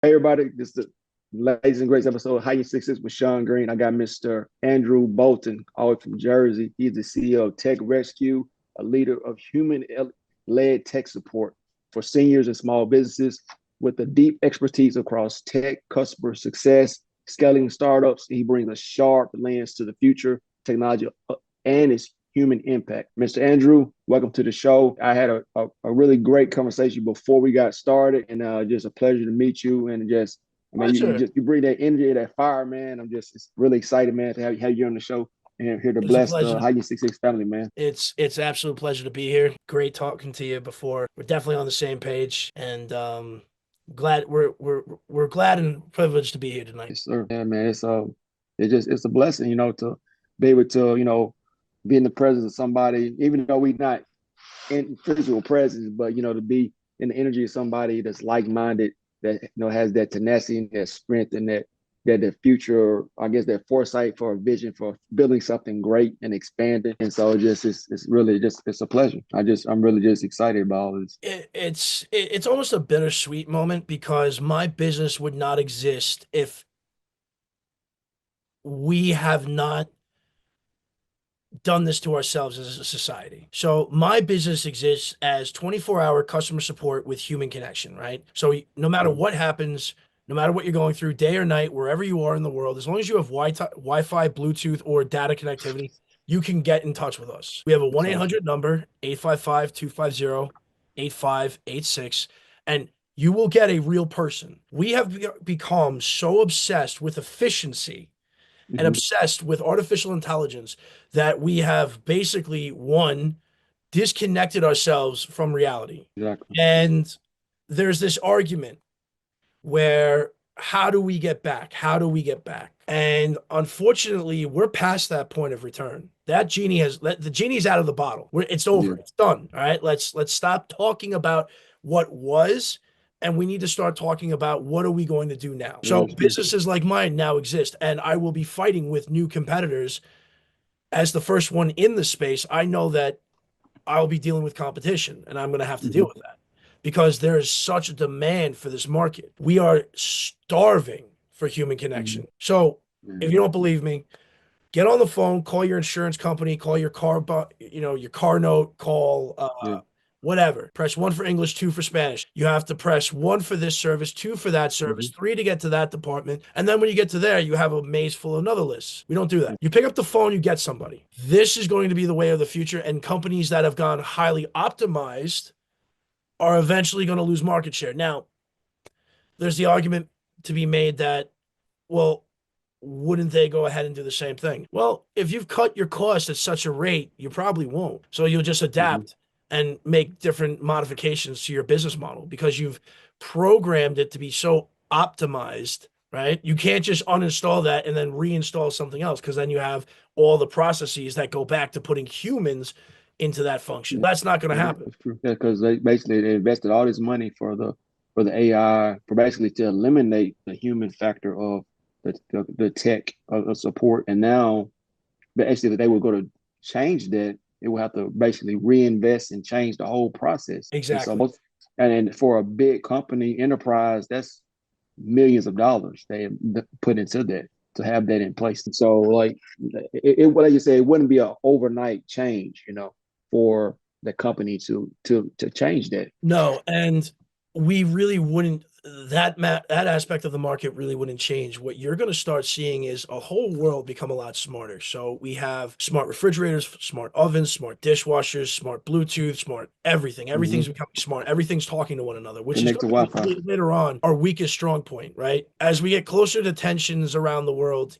Hey everybody, this is the Ladies and Greats episode of Heighten Your with Sean Green. I got Mr. Andrew Bolton, all the way from Jersey. He's the CEO of Tech Rescue, a leader of human-led tech support for seniors and small businesses with a deep expertise across tech, customer success, scaling startups. He brings a sharp lens to the future, technology, and its human impact. Mr. Andrew, welcome to the show. I had a really great conversation before we got started, and just a pleasure to meet you. And just, I mean, Pleasure. you bring that energy, that fire, man. I'm just it's really excited, man, to have you on the show and here to It's a bless the pleasure. High 66 family, man. It's absolute pleasure to be here. Great talking to you before. We're definitely on the same page, and glad we're glad and privileged to be here tonight. Yes, sir. Yeah, man. It's a blessing, to be able to, be in the presence of somebody, even though we not in physical presence, but to be in the energy of somebody that's like-minded, that has that tenacity and that strength and that the future, I guess that foresight for a vision for building something great and expanding. And so it's really just it's a pleasure. I'm really just excited about all this. It's almost a bittersweet moment because my business would not exist if we have not done this to ourselves as a society. So my business exists as 24-hour customer support with human connection, right? So no matter what happens, no matter what you're going through, day or night, wherever you are in the world, as long as you have Wi-Fi, Bluetooth, or data connectivity, you can get in touch with us. We have a So 1-800 number, 855-250-8586, and you will get a real person. We have become so obsessed with efficiency and mhm, obsessed with artificial intelligence that we have basically one disconnected ourselves from reality. exactly. And there's this argument where how do we get back? How do we get back? And unfortunately, we're past that point of return. That genie has the genie's out of the bottle. It's over. Yeah. It's done. All right. Let's stop talking about what was, and we need to start talking about what are we going to do now. Yeah, So that's true. businesses like mine now exist, and I will be fighting with new competitors as the first one in the space. I know that I'll be dealing with competition, and I'm going to have to deal Mhm. with that because there is such a demand for this market. We are starving for human Mhm. connection. So Yeah. if you don't believe me, get on the phone, call your insurance company, call your your car note, call Yeah. whatever. Press one for English, two for Spanish. You have to press one for this service, two for that service, Mhm. three to get to that department. And then when you get to there, you have a maze full of another lists. We don't do that. You pick up the phone, you get somebody. This is going to be the way of the future. And companies that have gone highly optimized are eventually going to lose market share. Now, there's the argument to be made that, well, wouldn't they go ahead and do the same thing? Well, if you've cut your cost at such a rate, you probably won't. So you'll just Mhm. adapt and make different modifications to your business model because you've programmed it to be so optimized, right? You can't just uninstall that and then reinstall something else because then you have all the processes that go back to putting humans into that function. Yeah. That's not going to Yeah, happen. that's true. Yeah, because they invested all this money for the AI for basically to eliminate the human factor of the tech of support, and now basically if they were going to change that, they will have to basically reinvest and change the whole process. And so Exactly. most and for a big company enterprise, that's millions of dollars they have put into that to have that in place. And so like like you say, it wouldn't be an overnight change, for the company to change that. No, and we really wouldn't that aspect of the market really wouldn't change. What you're going to start seeing is a whole world become a lot smarter. So we have smart refrigerators, smart ovens, smart dishwashers, smart Bluetooth, smart everything. Mm-hmm. Everything's becoming smart. Everything's talking to one another, which is Connect to going to Wi-Fi. be later on our weakest strong point, right? As we get closer to tensions around the world,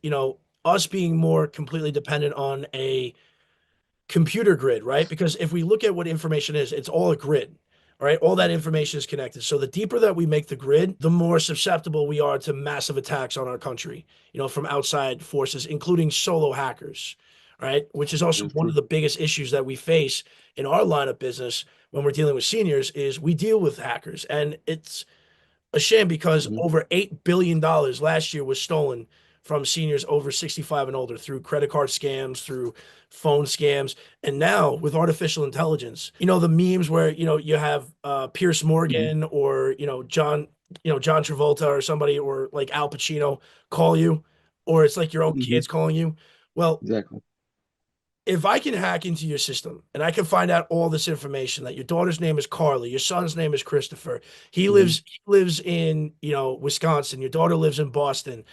us being more completely dependent on a computer grid, right? Because if we look at what information is, it's all a grid. All right, all that information is connected. So the deeper that we make the grid, the more susceptible we are to massive attacks on our country, from outside forces, including solo hackers, right? Which is also That's one of true. the biggest issues that we face in our line of business when we're dealing with seniors is we deal with hackers. And it's a shame because Mm-hmm. over $8 billion last year was stolen from seniors over 65 and older through credit card scams, through phone scams. And now with artificial intelligence, the memes where, you have Pierce Mm-hmm. Morgan or, John Travolta or somebody or like Al Pacino call you, or it's like your own Hmm. kids calling you. Well, Exactly. if I can hack into your system and I can find out all this information that your daughter's name is Carly, your son's name is Christopher, he Hmm. lives he lives in, Wisconsin, your daughter lives in Boston,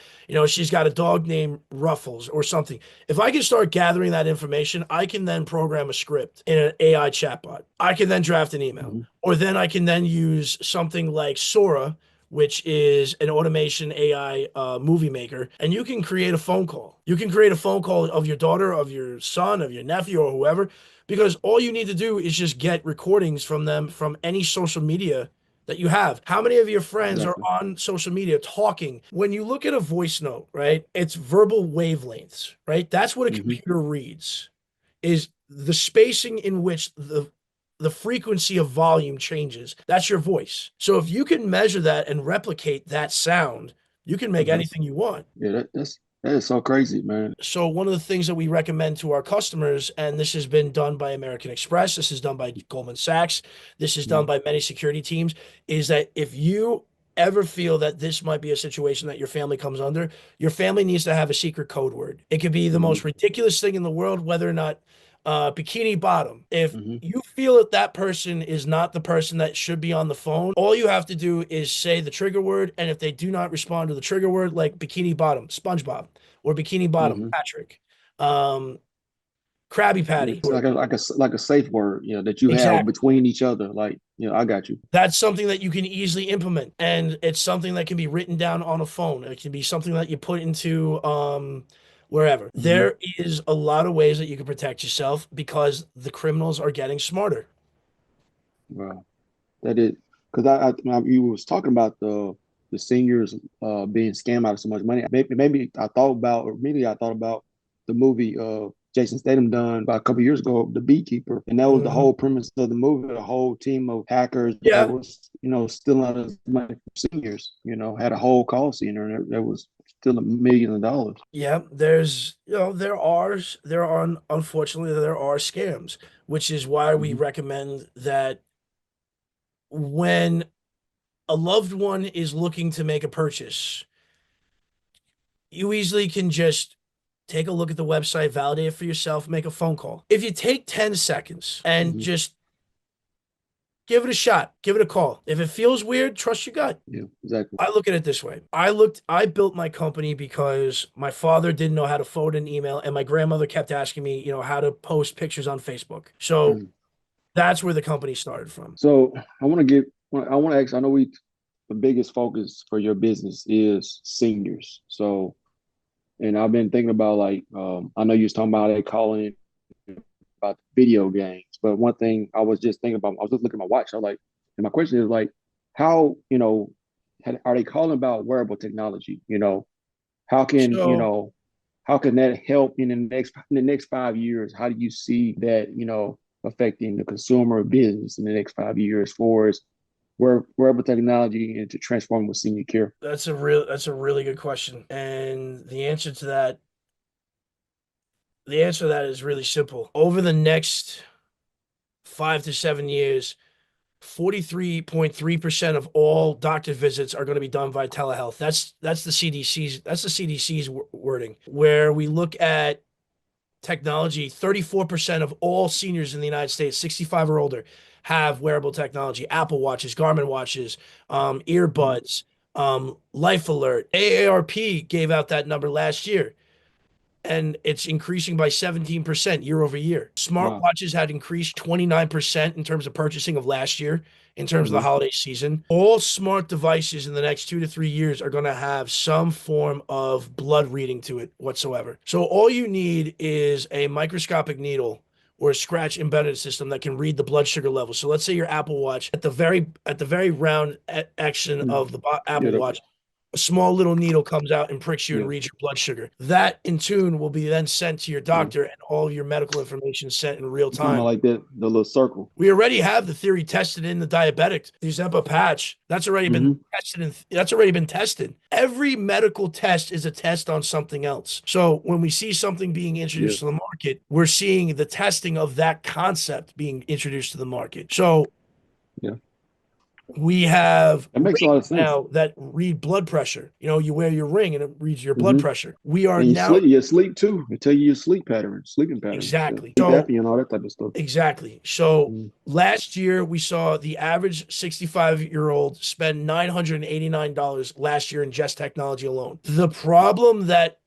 she's got a dog named Ruffles or something. If I can start gathering that information, I can then program a script in an AI chatbot. I can then draft an email, Hmm. or then I can then use something like Sora, which is an automation AI movie maker, and you can create a phone call. You can create a phone call of your daughter, of your son, of your nephew, or whoever, because all you need to do is just get recordings from them from any social media that you have. How many of your friends are Exactly. on social media talking? When you look at a voice note, right, it's verbal wavelengths, right? That's what a Hmm. computer reads, is the spacing in which the frequency of volume changes. That's your voice. So if you can measure that and replicate that sound, you can make Hmm. anything you want. Yeah, that is so crazy, man. So one of the things that we recommend to our customers, and this has been done by American Express, this is done by Goldman Sachs, this is done Mhm. by many security teams, is that if you ever feel that this might be a situation that your family comes under, your family needs to have a secret code word. It could be the Hmm. most ridiculous thing in the world, whether or not bikini bottom. If Hmm. you feel that that person is not the person that should be on the phone, all you have to do is say the trigger word. And if they do not respond to the trigger word, like bikini bottom, SpongeBob, or Bikini Bottom, Hmm. Patrick, um, Krabby Patty. It's like a safe word, that you have Exactly. between each other. Like, I got you. That's something that you can easily implement, and it's something that can be written down on a phone. It can be something that you put into wherever. Hmm. There is a lot of ways that you can protect yourself because the criminals are getting smarter. Wow. That is because you was talking about the seniors being scammed out of so much money. Maybe I thought about, or maybe I thought about the movie Jason Statham done about a couple years ago, The Beekeeper, and that was the Mhm. whole premise of the movie. A whole team of hackers that Yeah, was stealing out of money from seniors. Had a whole call center, and that was stealing millions of dollars. yeah. There are unfortunately there are scams, which is why we Hmm. recommend that when a loved one is looking to make a purchase, you easily can just take a look at the website, validate it for yourself, make a phone call. If you take 10 seconds and Hmm. just give it a shot, give it a call. If it feels weird, trust your gut. Yeah, exactly. I look at it this way. I built my company because my father didn't know how to forward an email and my grandmother kept asking me, how to post pictures on Facebook. So Mhm. that's where the company started from. So I want to ask. I know the biggest focus for your business is seniors. So, and I've been thinking about like, I know you was talking about they calling about video games, but one thing I was just thinking about, I was just looking at my watch. I was like, and my question is like, how, are they calling about wearable technology? How can, So how can that help in the next 5 years? How do you see that, affecting the consumer business in the next 5 years for as wearable technology and to transform with senior care? that's a really good question. And the answer to that is really simple. Over the next 5 to 7 years, 43.3% of all doctor visits are going to be done by telehealth. That's the CDC's wording. Where we look at technology, 34% of all seniors in the United States, 65 or older, have wearable technology, Apple Watches, Garmin watches, Mhm. earbuds, Life Alert. AARP gave out that number last year, and it's increasing by 17% year over year. Wow. Smartwatches had increased 29% in terms of purchasing of last year, in terms of the Hmm. holiday season. All smart devices in the next 2 to 3 years are going to have some form of blood reading to it whatsoever. So all you need is a microscopic needle or a scratch embedded system that can read the blood sugar level. So let's say your Apple Watch at the very round action of the Yeah. Apple Watch, a small little needle comes out and pricks you and Yeah. reads your blood sugar. That in tune will be then sent to your Yeah. doctor and all of your medical information sent in real You talking about time. like that, the little circle? We already have the theory tested in the diabetics. The Ozempic patch, Hmm. that's already been tested. Every medical test is a test on something else. So when we see something being Yeah. introduced to the market, we're seeing the testing of that concept being introduced to the market. So Yeah. We have That makes a lot rings of sense. now that read blood pressure. You know, you wear your ring and it reads your blood Hmm. pressure. We are And now you sleep too. It tell you your sleep pattern, sleeping pattern, exactly. sleep So apnea, and all that type of stuff. exactly. So Mm. last year we saw the average 65-year-old spend $989 last year in just technology alone. The problem that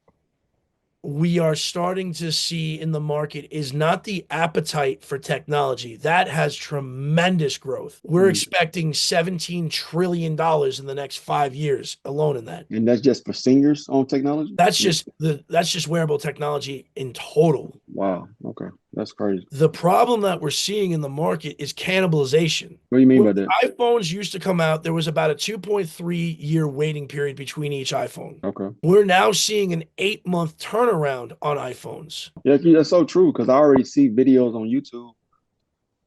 we are starting to see in the market is not the appetite for technology. That has tremendous growth. We're Mm. expecting $17 trillion in the next 5 years alone in that. And that's just for seniors on technology. That's just wearable technology in total. Wow. Okay, that's crazy. The problem that we're seeing in the market is cannibalization. What do you mean When by that? iPhones used to come out, there was about a 2.3 year waiting period between each iPhone. Okay. We're now seeing an 8 month turnaround on iPhones. Yeah, that's so true because I already see videos on YouTube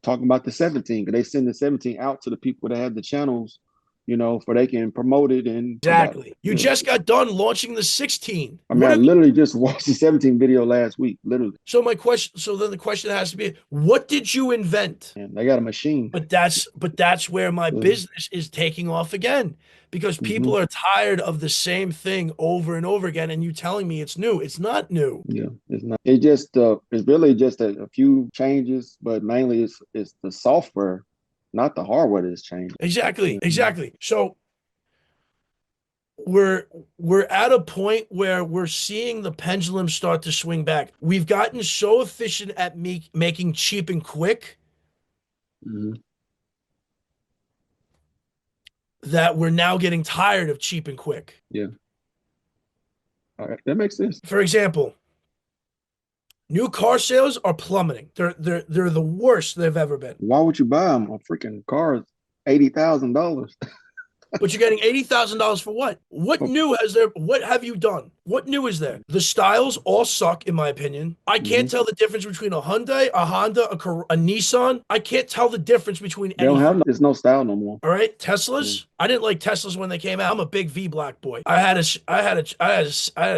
talking about the 17 because they send the 17 out to the people that have the channels, for they can promote it and talk about it. Exactly. You Yeah. just got done launching the 16. I mean, What I have literally just watched the 17 video last week, literally. so then the question has to be, what did you invent? And they got a machine. But that's where my Yeah. business is taking off again because Hmm. people are tired of the same thing over and over again and you telling me it's new. It's not new. Yeah, it's not. It just it's really just a few changes, but mainly it's the software, not the hardware that's changed. Exactly. Yeah. Exactly. So we're we're at a point where we're seeing the pendulum start to swing back. We've gotten so efficient at making cheap and quick Hmm. that we're now getting tired of cheap and quick. Yeah. All right, that makes sense. For example, new car sales are plummeting. They're the worst they've ever been. Why would you buy them? A freaking car is $80,000. But you're getting $80,000 for what? What new has there? What have you done? What new is there? The styles all suck, in my opinion. I can't Hmm. tell the difference between a Hyundai, a Honda, a Nissan. I can't tell the difference between They don't anything. have there's no style no more. All right, Yeah. Teslas. I didn't like Teslas when they came out. I'm a big V black boy. I had a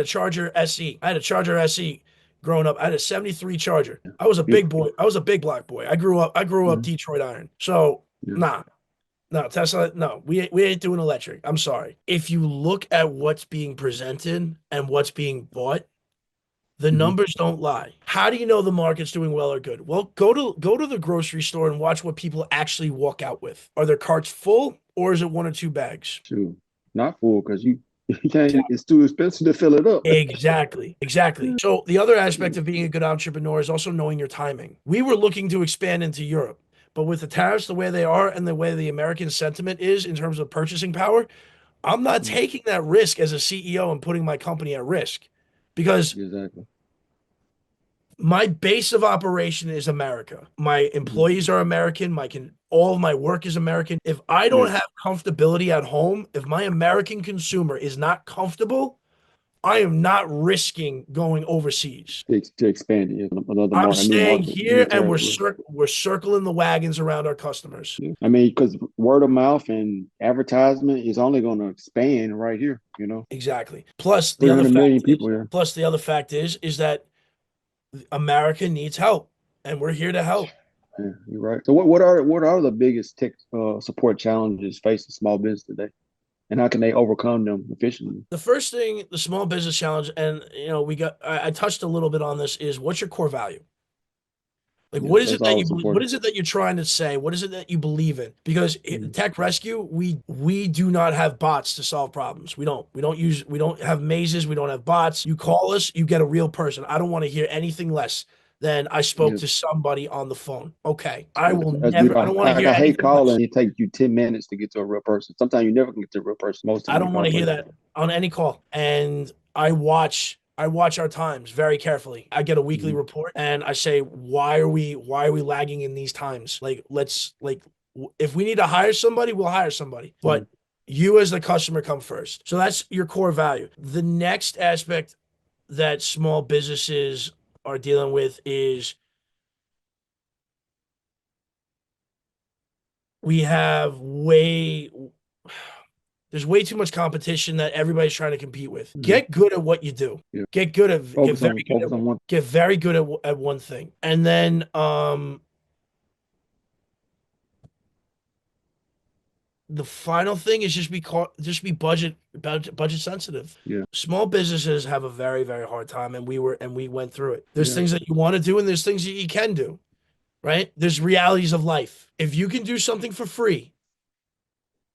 Charger SE. I had a Charger SE growing up. I had a '73 Charger. I was a big Beautiful. boy. I was a big black boy. I grew up Hmm. Detroit Iron. So Yeah. nah, no, Tesla, no, we ain't doing electric. I'm sorry. If you look at what's being presented and what's being bought, the Hmm. numbers don't lie. How do you know the market's doing well or good? Well, go to the grocery store and watch what people actually walk out with. Are their carts full or is it one or two bags? True. Not full because you can't. It's too expensive to fill it up. Exactly. Exactly. So the other Yeah. aspect of being a good entrepreneur is also knowing your timing. We were looking to expand into Europe, but with the tariffs the way they are and the way the American sentiment is in terms of purchasing power, I'm not Mm. taking that risk as a CEO and putting my company at risk because Exactly. my base of operation is America. My Hmm. employees are American. All of my work is American. If I Yeah. don't have comfortability at home, if my American consumer is not comfortable, I am not risking going overseas. To expand it, yeah, another I'm market, a new staying market, new here and territory. we're circling the wagons around our customers. Yeah. I mean, because word of mouth and advertisement is only going to expand right here. Exactly. Plus the other 300 fact million is, people here. plus the other fact is that America needs help and we're here to help. Yeah, you're right. So what are the biggest tech support challenges facing small business today, and how can they overcome them efficiently? The first thing, the small business challenge, and I touched a little bit on this, is what's your core value? Like, Yeah, what is it that's that always you believe? What important. is it that you're trying to say? What is it that you believe in? Because Mhm. Tech Rescue, we do not have bots to solve problems. We don't have mazes. We don't have bots. You call us, you get a real person. I don't want to hear anything less than I spoke Yeah, to somebody on the phone. Okay, I will that's never. I beautiful. don't want to Like hear I hate anything less. calling. It takes you 10 minutes to get to a real person. Sometimes you never can get to a real person. Most I time you don't want call to hear places. that on any call. And I watch our times very carefully. I get a weekly Hmm. report and I say, why are we lagging in these times? Like, if we need to hire somebody, we'll hire somebody. Yeah. But you as the customer come first. So that's your core value. The next aspect that small businesses are dealing with is we have way there's way too much competition that everybody's trying to compete with. Hmm. Get good at what you do. Yeah. Get very good Focus on one. get very good at one thing. And then the final thing is just be budget sensitive. Yeah. Small businesses have a very, very hard time, and we went through it. There's Yeah. things that you want to do, and there's things that you can do, right? There's realities of life. If you can do something for free,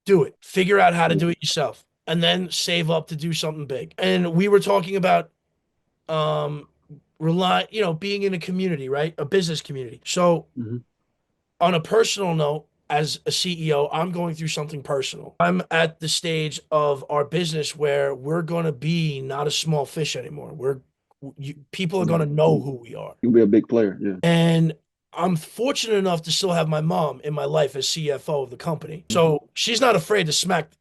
do it. Figure out how to Yeah. do it yourself, and then save up to do something big. And we were talking about um being in a community, right? A business community. So Hmm. on a personal note, as a CEO, I'm going through something personal. I'm at the stage of our business where we're going to be not a small fish anymore. People are Yeah. going to know who we are. You'll be a big player. Yeah. And I'm fortunate enough to still have my mom in my life as CFO of the company. So she's not afraid to smack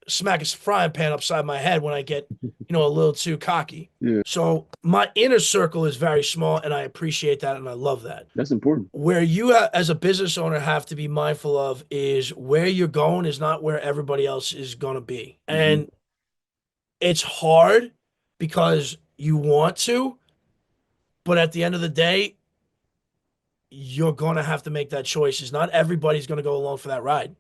a frying pan upside my head when I get, a little too cocky. Yeah. So my inner circle is very small, and I appreciate that and I love that. That's important. Where you, as a business owner, have to be mindful of is where you're going is not where everybody else is going to be. Hmm. And it's hard because you want to, but at the end of the day, you're going to have to make that choice. Is not everybody's going to go along for that ride.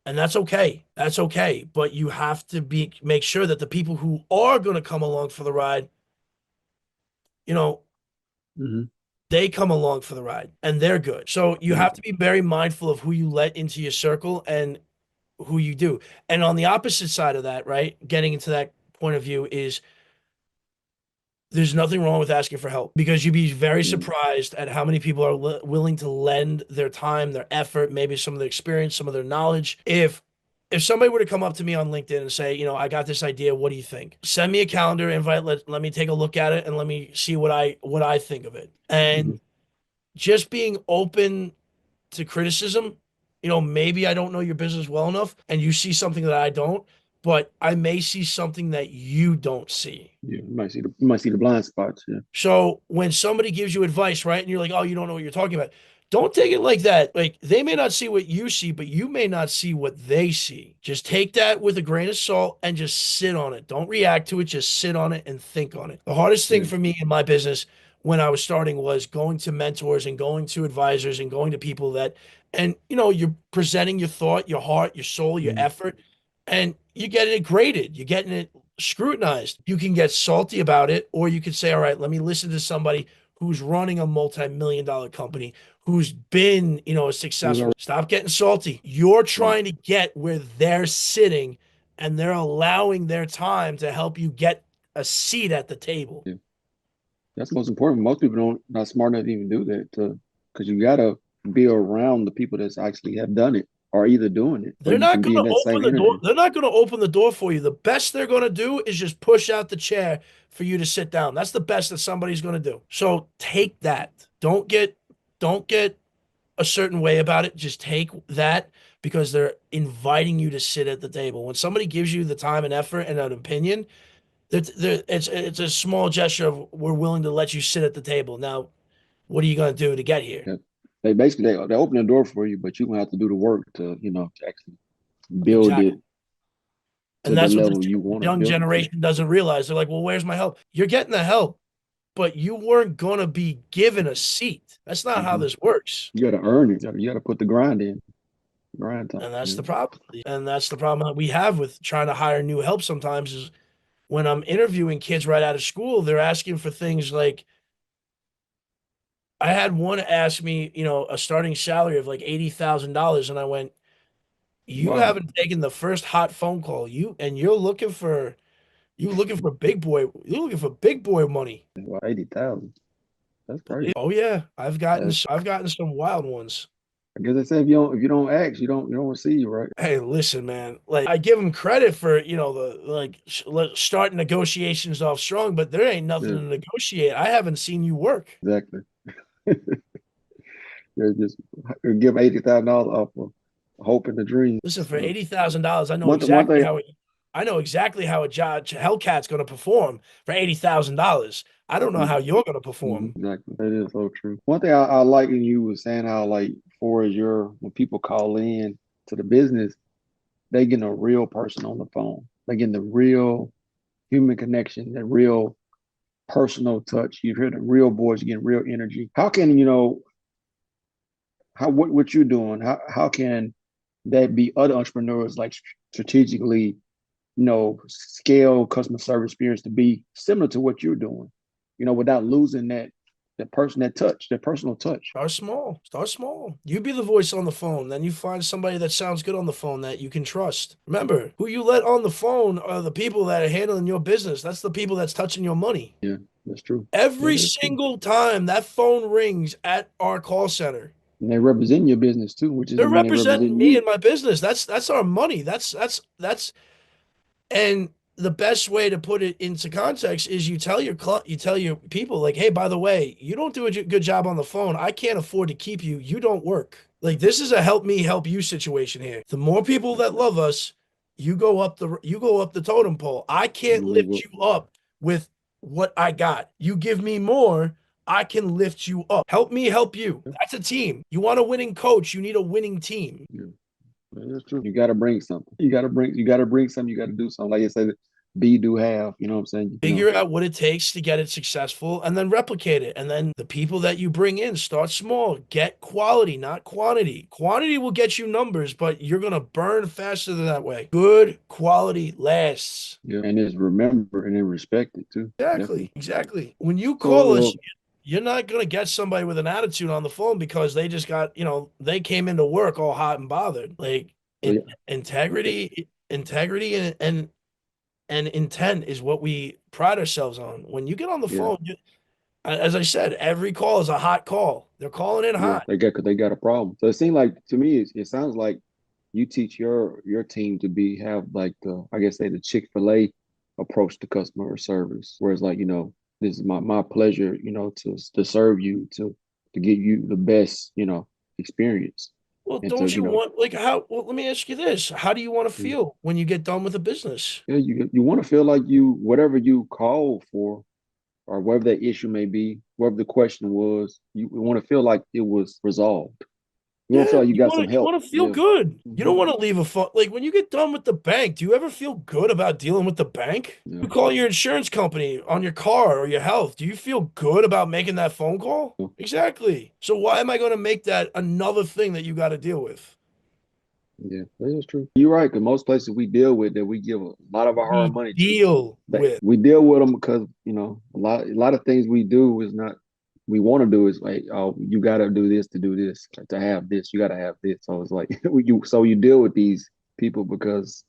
And that's okay. That's okay. But you have to make sure that the people who are going to come along for the ride, you know, Hmm. they come along for the ride and they're good. So you Yeah. have to be very mindful of who you let into your circle and who you do. And on the opposite side of that, right, getting into that point of view is there's nothing wrong with asking for help because you'd be very Yeah. surprised at how many people are willing to lend their time, their effort, maybe some of their experience, some of their knowledge. If somebody were to come up to me on LinkedIn and say, I got this idea, what do you think? Send me a calendar invite, let me take a look at it and let me see what I think of it. Hmm. And just being open to criticism. Maybe I don't know your business well enough and you see something that I don't, but I may see something that you don't see. Yeah. You might see the blind spots. Yeah. So when somebody gives you advice, right, and you're like, oh, you don't know what you're talking about, don't take it like that. Like they may not see what you see, but you may not see what they see. Just take that with a grain of salt and just sit on it. Don't react to it. Just sit on it and think on it. The hardest thing Yeah. for me in my business when I was starting was going to mentors and going to advisors and going to people and you're presenting your thought, your heart, your soul, your Hmm. effort, and you're getting it graded. You're getting it scrutinized. You can get salty about it, or you could say, all right, let me listen to somebody who's running a multi-million dollar company, who's been, a Who's successful. our- Stop getting salty. You're Yeah. trying to get where they're sitting and they're allowing their time to help you get a seat at the table. Yeah. That's most important. Most people don't not smart enough to even do that. Because you gotta be around the people that's actually have done it or either doing it, or They're you not can going be in to that open same the door. energy. They're not going to open the door for you. The best they're going to do is just push out the chair for you to sit down. That's the best that somebody's going to do. So take that. Don't get a certain way about it. Just take that because they're inviting you to sit at the table. When somebody gives you the time and effort and an opinion, it's a small gesture of we're willing to let you sit at the table. Now, what are you going to do to get here? Yeah. They open the door for you, but you're gonna have to do the work to actually build Exactly. it to And the that's what level you the want to young build it to. generation doesn't realize. They're like, well, where's my help? You're getting the help, but you weren't going to be given a seat. That's not how Hmm. this works. You gotta earn it. You gotta put the grind in, grind time. And that's Yeah. the problem. And that's the problem that we have with trying to hire new help sometimes is when I'm interviewing kids right out of school, they're asking for things like I had one ask me, a starting salary of like $80,000. And I went, you Wow. haven't taken the first hot phone call. You're looking for big boy money. Wow, 80,000. That's crazy. Oh yeah, Uh, I've gotten some wild ones. I guess they say if you don't ask, you don't receive, right? Hey, listen, man. Like I give them credit for let's start negotiations off strong, but there ain't nothing Yeah, to negotiate. I haven't seen you work. exactly. They just give $80,000 off of hope and the dream. Listen, for So $80,000, one thing, I know exactly how a Hellcat's going to perform for $80,000. I don't know mm, how you're going to perform. exactly, that is so true. One thing I like in you was saying how like for your when people call in to the business, they getting a real person on the phone. They getting the real human connection, the real personal touch. You hear the real voice, you getting real energy. How can how what you're doing? How can that be other entrepreneurs like strategically, scale customer service experience to be similar to what you're doing, without losing that personal touch. Start small. Start small. You be the voice on the phone. Then you find somebody that sounds good on the phone that you can trust. Remember, who you let on the phone are the people that are handling your business. That's the people that's touching your money. Yeah, that's true. Yeah, Every that's true. single time that phone rings at our call center, And they represent your business too, which they're doesn't mean they represent representing me you. and my business. That's our money. That's and the best way to put it into context is you tell your people like, hey, by the way, you don't do a good job on the phone. I can't afford to keep you. You don't work. Like this is a help me help you situation here. The more people that love us, you go up the totem pole. I can't You move lift up. you up with what I got. You give me more, I can lift you up. Help me help you. That's a team. You want a winning coach, you need a winning team. Yeah, that's true. You got to bring something. You got to bring something. You got to do something. Like you said, be, do, have. You know what I'm saying? Figure out what it takes to get it successful and then replicate it. And then the people that you bring in, start small, get quality, not quantity. Quantity will get you numbers, but you're going to burn faster than that way. Good quality lasts. Yeah, and it's remembered and then respected too. Exactly. Definitely. Exactly. When you So, call us, you're not going to get somebody with an attitude on the phone because they just got, they came into work all hot and bothered. Like so yeah, integrity and intent is what we pride ourselves on. When you get on the yeah, phone, as I said, every call is a hot call. They're calling in yeah. hot. They got a problem. So it seems like to me, it sounds like you teach your team to have like the, I guess, say the Chick-fil-A approach to customer service, whereas like this is my pleasure, to serve you, to give you the best, experience, Well, and to don't you want like how? Well, let me ask you this: how do you want to feel when you get done with a business? yeah, you want to feel like whatever you call for, or whatever that issue may be, whatever the question was, you want to feel like it was resolved. You want to feel Yeah, like you got some you help. want to feel Yeah. good. You don't Hmm. want to leave a phone like when you get done with the bank. Do you ever feel good about dealing with the bank? Yeah. You call your insurance company on your car or your health. Do you feel good about making that phone call? Yeah. Exactly. So why am I going to make that another thing that you got to deal with? Yeah, that is true. You're right, because most places we deal with that we give a lot of our hard We money to, deal that with. we deal with them because a lot of things we do is not, we want to do is like, oh, you got to do this to do this, to have this, you got to have this. So it's like you deal with these people because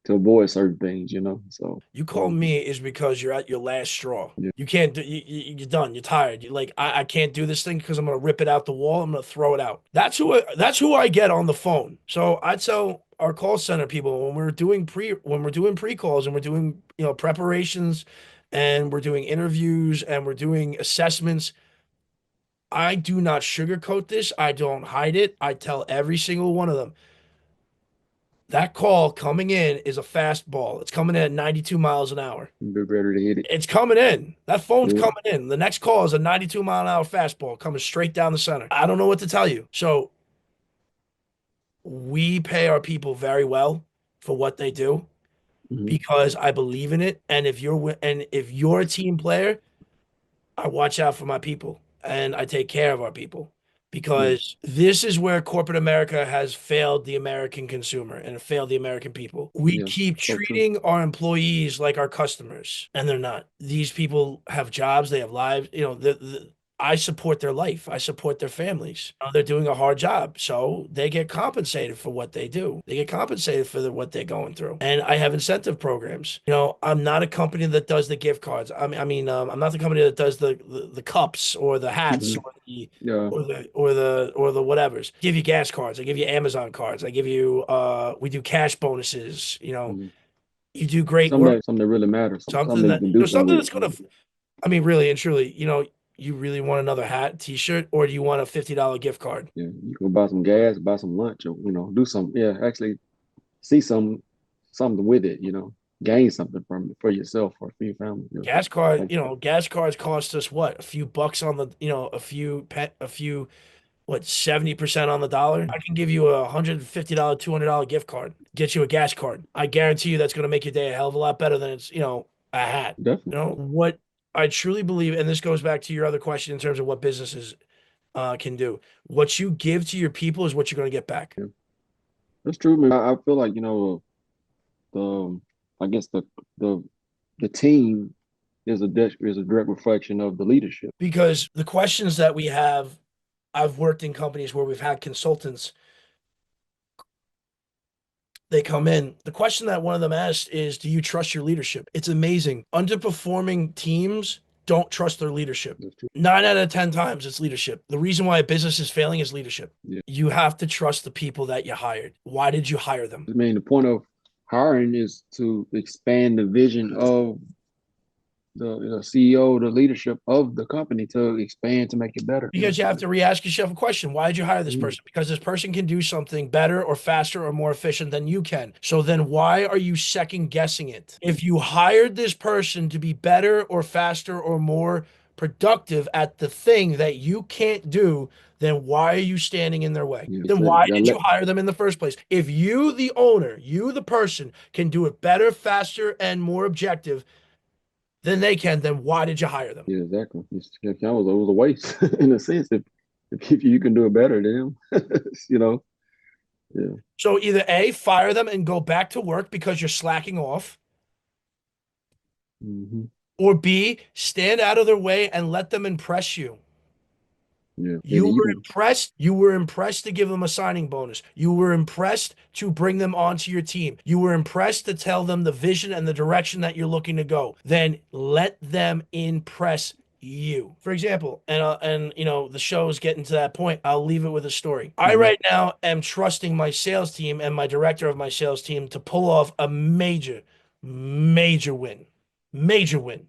to avoid certain things. So You call um, me is because you're at your last straw. yeah, You can't do you're done. You're tired. You're like, I can't do this thing because I'm gonna rip it out the wall. I'm gonna throw it out. That's who I get on the phone. So I tell our call center people when we're doing pre-calls and we're doing, preparations and we're doing interviews and we're doing assessments. I do not sugarcoat this. I don't hide it. I tell every single one of them. That call coming in is a fastball. It's coming in at 92 miles an hour. be ready to hit it. It's coming in. That phone's Yeah. coming in. The next call is a 92-mile-an-hour fastball coming straight down the center. I don't know what to tell you. So we pay our people very well for what they do Hmm. because I believe in it. And if you're a team player, I watch out for my people and I take care of our people Yeah. because this is where corporate America has failed the American consumer and failed the American people. We Yeah. keep So true. treating our employees like our customers, and they're not. These people have jobs, they have lives. I support their life. I support their families. They're doing a hard job, so they get compensated for what they do. They get compensated for what they're going through. And I have incentive programs. I'm not a company that does the gift cards. I'm not the company that does the cups or the hats Hmm. Yeah. or the whatevers. I give you gas cards. I give you Amazon cards. I give you we do cash bonuses. Hmm. You do great work. Something that really matters. Something Something that you that can do something something with. that's gonna really and truly, you really want another hat, t-shirt, or do you want a $50 gift card? Yeah, you can buy some gas, buy some lunch, or do some. Yeah, actually see something with it. Gain something from it for yourself or for your family. Like, Gas cards cost us what? A few bucks on the, a few, what, 70% on the dollar? I can give you a $150, $200 gift card, get you a gas card. I guarantee you that's going to make your day a hell of a lot better than a hat. definitely. What I truly believe, and this goes back to your other question in terms of what businesses can do. What you give to your people is what you're going to get back. Yeah. That's true, man. I feel like, the I guess the the team is a direct reflection of the leadership. Because the questions that we have, I've worked in companies where we've had consultants, they come in. The question that one of them asked is, do you trust your leadership? It's amazing. Underperforming teams don't trust their leadership. That's true. 9 out of 10 times it's leadership. The reason why a business is failing is leadership. Yeah. You have to trust the people that you hired. Why did you hire them? I mean, the point of hiring is to expand the vision of the CEO, the leadership of the company to expand to make it better. Because you have to re-ask yourself a question. Why did you hire this Mhm. person? Because this person can do something better or faster or more efficient than you can. So then why are you second guessing it? If you hired this person to be better or faster or more productive at the thing that you can't do, then why are you standing in their way? Yeah, Then so why that did you let hire them in the first place? If you, the owner, you, the person, can do it better, faster, and more objective than they can, then why did you hire them? yeah, exactly. It was a waste in a sense. If you can do it better than them, yeah, So either A, fire them and go back to work because you're slacking off, hmm or B, stand out of their way and let them impress you. yeah, You and were impressed. You were impressed to give them a signing bonus. You were impressed to bring them onto your team. You were impressed to tell them the vision and the direction that you're looking to go. Then let them impress you. For example, the show is getting to that point. I'll leave it with a story. I hmm right now am trusting my sales team and my director of my sales team to pull off a major, major win. Major win.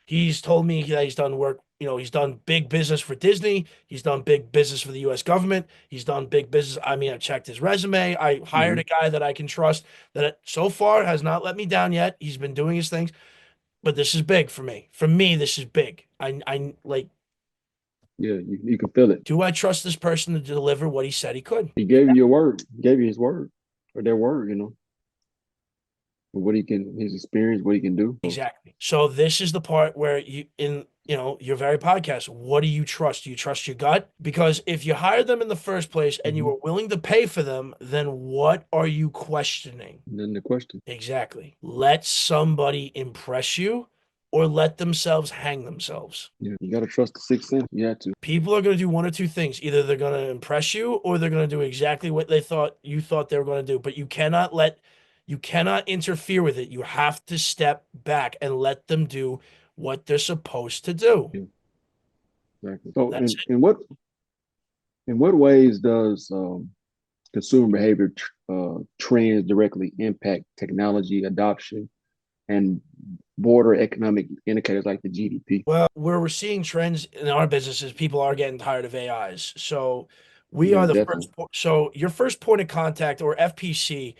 He's told me that he's done work, he's done big business for Disney. He's done big business for the US government. He's done big business. I mean, I checked his resume. I hired hmm a guy that I can trust that so far has not let me down yet. He's been doing his things, but this is big for me. For me, this is big. I like, yeah, you can feel it. do I trust this person to deliver what he said he could? He gave you your word. He gave you his word or their word. What he can, his experience, what he can do. So, Exactly. So this is the part where your very podcast, what do you trust? Do you trust your gut? Because if you hired them in the first place and you hmm were willing to pay for them, then what are you questioning? And then the question, Exactly. Let somebody impress you or let themselves hang themselves. yeah, you got to trust the sixth sense. You have to. People are going to do one or two things. Either they're going to impress you or they're going to do exactly what you thought they were going to do. But you cannot interfere with it. You have to step back and let them do what they're supposed to do. Yeah, exactly. So, That's it. in what ways does consumer behavior trends directly impact technology adoption and broader economic indicators like the GDP? Well, where we're seeing trends in our businesses, people are getting tired of AIs. So we Yeah, are the definitely. so your first point of contact or FPC,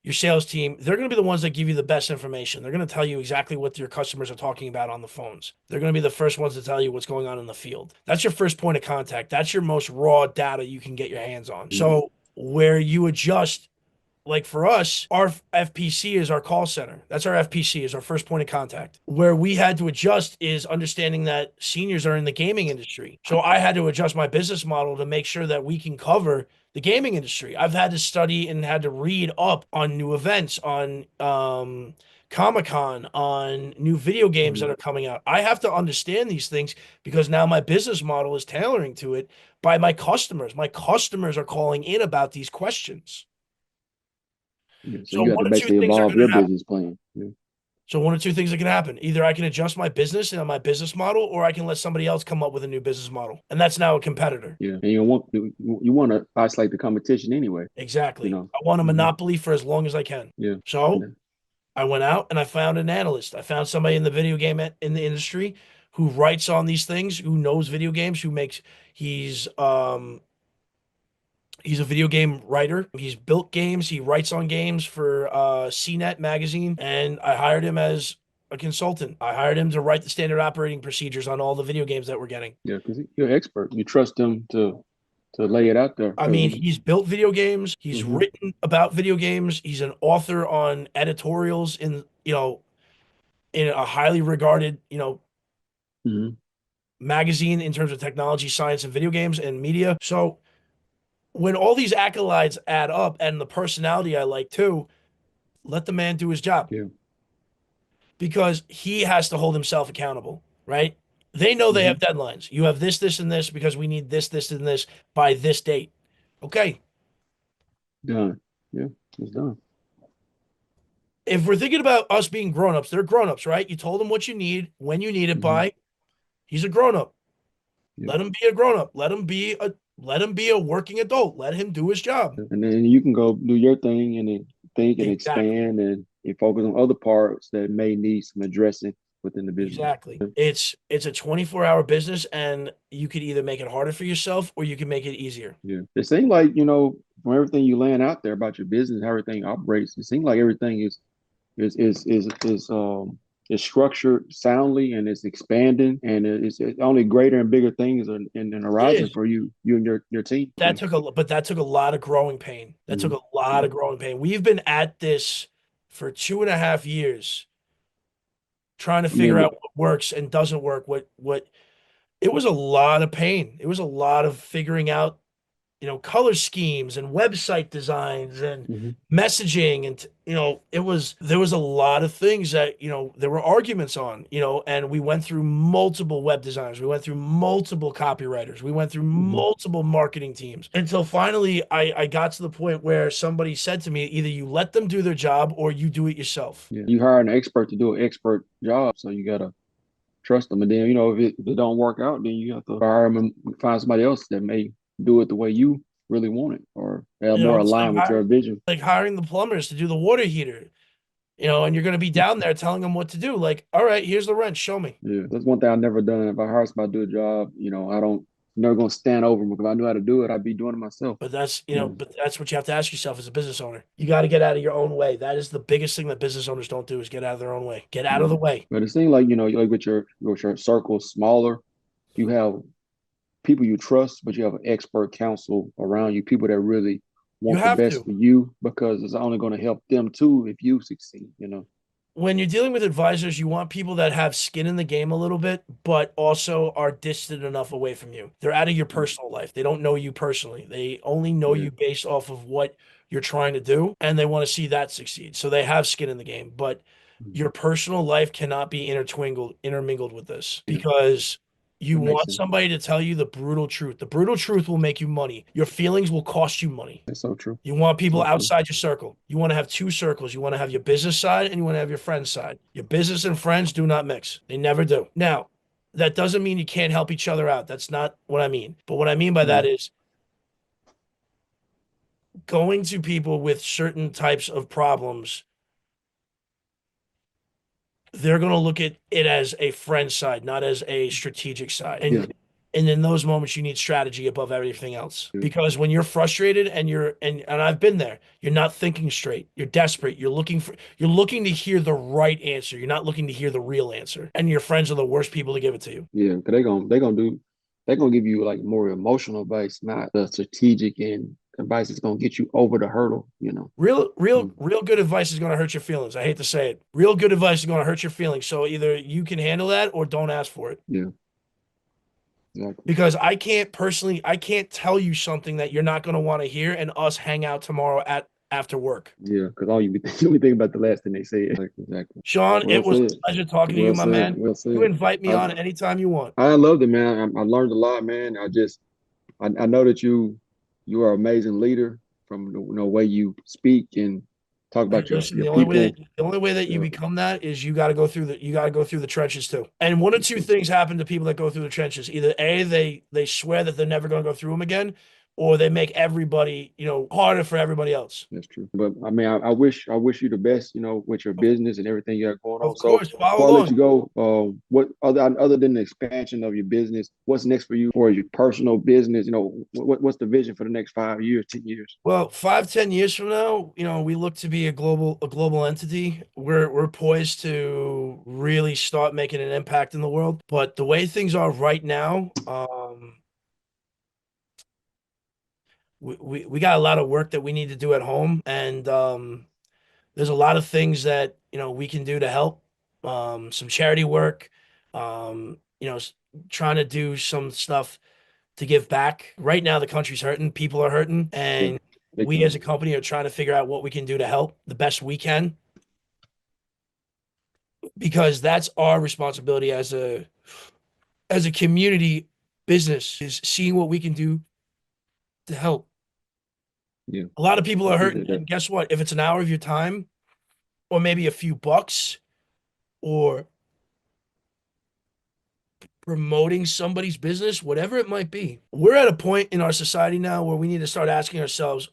your sales team, they're going to be the ones that give you the best information. They're going to tell you exactly what your customers are talking about on the phones. They're going to be the first ones to tell you what's going on in the field. That's your first point of contact. That's your most raw data you can get your hands on. Mhm. So where you adjust, like for us, our FPC is our call center. That's our FPC, is our first point of contact. Where we had to adjust is understanding that seniors are in the gaming industry. So I had to adjust my business model to make sure that we can cover the gaming industry. I've had to study and had to read up on new events, on Comic-Con, on new video games that Mhm. are coming out. I have to understand these things because now my business model is tailoring to it by my customers. My customers are calling in about these questions. Yeah, so So you have one to or two basically things are evolve going to your happen. business plan. Yeah, So one or two things that can happen. Either I can adjust my business and my business model, or I can let somebody else come up with a new business model. And that's now a competitor. yeah, and you want to isolate the competition anyway. You Exactly. know. I want a hmm monopoly for as long as I can. Yeah. So Yeah. I went out and I found an analyst. I found somebody in the video game in the industry who writes on these things, who knows video games, he's he's a video game writer. He's built games. He writes on games for CNET magazine, and I hired him as a consultant. I hired him to write the standard operating procedures on all the video games that we're getting. Yeah, because you're an expert. You trust them to lay it out there. I So mean, he's built video games. He's hmm written about video games. He's an author on editorials in a highly regarded, hmm magazine in terms of technology, science, and video games and media. So when all these accolades add up and the personality I like too, let the man do his job Yeah. because he has to hold himself accountable, right? They know they Hmm. have deadlines. You have this, and this because we need this, and this by this date. Okay. Done. Yeah, it's done. If we're thinking about us being grown-ups, they're grown-ups, right? You told them what you need, when you need it Hmm. by. He's a grown-up. Yeah. Let him be a grown-up. Let him be a working adult. Let him do his job. And then you can go do your thing and then think and Exactly. expand and focus on other parts that may need some addressing within the business. Exactly. It's a 24-hour business and you could either make it harder for yourself or you can make it easier. Yeah. It seems like, from everything you laying out there about your business, how everything operates, it seems like everything is structured soundly and it's expanding and it's only greater and bigger things are in the It horizon is. for you and your team. That took but that took a lot of growing pain. That took Mhm. a lot Yeah. of growing pain. We've been at this for 2.5 years trying to I mean, figure out what works and doesn't work. What it was a lot of pain. It was a lot of figuring out, color schemes and website designs and mhm. messaging and there was a lot of things that there were arguments on, and we went through multiple web designers, we went through multiple copywriters, we went through Hmm. multiple marketing teams until finally I got to the point where somebody said to me, either you let them do their job or you do it yourself. Yeah. You hire an expert to do an expert job, so you gotta trust them. And then, if it don't work out, then you have to fire them and find somebody else that may do it the way you really want it or have more It's aligned with your vision. like hiring the plumbers to do the water heater, and you're going to be down there telling them what to do. Like, all right, here's the wrench, show me. Yeah, that's one thing I've never done. If I hire somebody to do a job, I don't never gonna stand over them because if I knew how to do it, I'd be doing it myself. But that's, Yeah, but that's what you have to ask yourself as a business owner. You got to get out of your own way. That is the biggest thing that business owners don't do is get out of their own way. Get out of yeah. the way. But it seems like like with your circle smaller, you have people you trust, but you have an expert counsel around you, people that really You want the have best to. for you because it's only going to help them too if you succeed. When you're dealing with advisors, you want people that have skin in the game a little bit, but also are distant enough away from you. They're out of your personal life. They don't know you personally. They only know Yeah. you based off of what you're trying to do, and they want to see that succeed. So they have skin in the game, but Mhm. your personal life cannot be intermingled with this Yeah, because you that makes want sense. somebody to tell you the brutal truth. The brutal truth will make you money. Your feelings will cost you money. That's so true. You want people So true. outside your circle. You want to have two circles. You want to have your business side and you want to have your friends side. Your business and friends do not mix. They never do. Now, that doesn't mean you can't help each other out. That's not what I mean. But what I mean by that Mhm. is going to people with certain types of problems, they're going to look at it as a friend side, not as a strategic side. Yeah. And in those moments, you need strategy above everything else. Yeah. Because when you're frustrated and and I've been there, you're not thinking straight. You're desperate. You're looking to hear the right answer. You're not looking to hear the real answer. And your friends are the worst people to give it to you. Yeah. Because they're gonna give you like more emotional advice, not the strategic and advice that's gonna get you over the hurdle. Mm. Real good advice is going to hurt your feelings. I hate to say it. Real good advice is going to hurt your feelings. So either you can handle that or don't ask for it. Yeah. Exactly. Because I can't tell you something that you're not going to want to hear and us hang out tomorrow at after work. Yeah. Because all you be thinking about the last thing they said. Like, exactly. Sean, Well it was said. a pleasure talking to you, Well my said. man. Well You said. invite me I on anytime you want. I loved it, man. I learned a lot, man. I know that you are an amazing leader from the way you speak and talk Hey, about your listen, your people. the only way that you Yeah, become that is you got to go through the trenches too. And one of that's two true. things happen to people that go through the trenches. Either A, they swear that they're never going to go through them again, or they make everybody, harder for everybody else. That's true. But I mean, I wish you the best, with your Of, business and everything you got going on. of So course, follow before I let along. you go, what other than the expansion of your business, what's next for you for your personal business? What's the vision for the next 5 years, 10 years? Well, 5, 10 years from now, we look to be a global entity. We're poised to really start making an impact in the world. But the way things are right now, we got a lot of work that we need to do at home, and there's a lot of things that we can do to help. Some charity work, trying to do some stuff to give back. Right now, the country's hurting, people are hurting, Yeah, and big we as time. a company are trying to figure out what we can do to help the best we can, because that's our responsibility as a community business, is seeing what we can do to help. Yeah, A lot of people I are hurting, appreciate that. and guess what? If it's an hour of your time, or maybe a few bucks, or promoting somebody's business, whatever it might be, we're at a point in our society now where we need to start asking ourselves,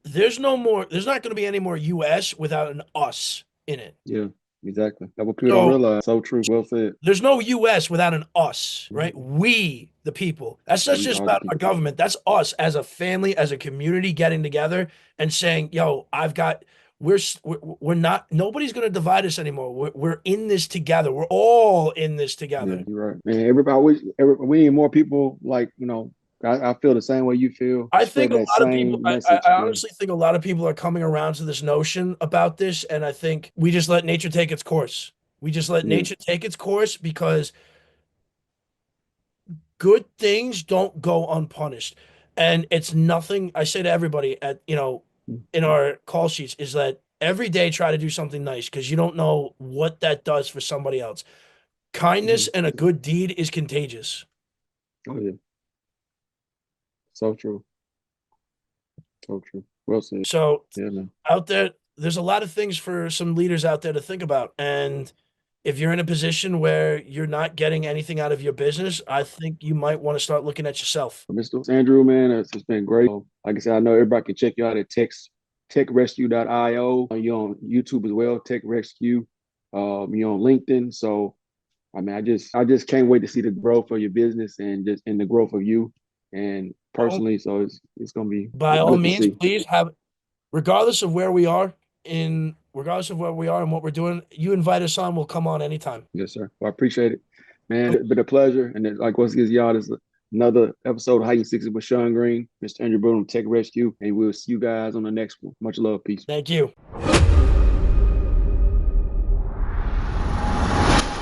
there's not going to be any more US without an us in it. Yeah, exactly. That's what people don't So realize. So true. Well said. there's no US without an us, right? Mhm. We, the people. That's not We just are the about our people. government. That's us as a family, as a community getting together and saying, yo, we're not, nobody's going to divide us anymore. We're in this together. We're all in this Yeah, together. you're right. Man, we need more people like, I feel the same way you feel, I think spreading a that lot of people, same message. I Yeah. honestly think a lot of people are coming around to this notion about this. And I think we just let nature take its course. We just let Yeah. nature take its course, because good things don't go unpunished. And it's nothing I say to everybody in our call sheets, is that every day try to do something nice, because you don't know what that does for somebody else. Kindness Mhm. and a good deed is contagious. Oh yeah. So true. So true. Well said. So Yeah, man. out there, there's a lot of things for some leaders out there to think about. And if you're in a position where you're not getting anything out of your business, I think you might want to start looking at yourself. Mr. Andrew, man, it's been great. Like I said, I know everybody can check you out at techrescue.io. You're on YouTube as well, Tech Rescue. You're on LinkedIn. So I mean, I just can't wait to see the growth of your business and the growth of you and Oh, personally. So it's gonna be by all good to means, see. please have, regardless of where we are regardless of where we are and what we're doing, you invite us on, we'll come on anytime. Yes, sir. Well, I appreciate it, man. It's been a pleasure. And then, like once again, y'all, this is another episode of Heighten Sixes with Sean Green, Mr. Andrew Bolton, Tech Rescue, and we'll see you guys on the next one. Much love, peace. Thank you.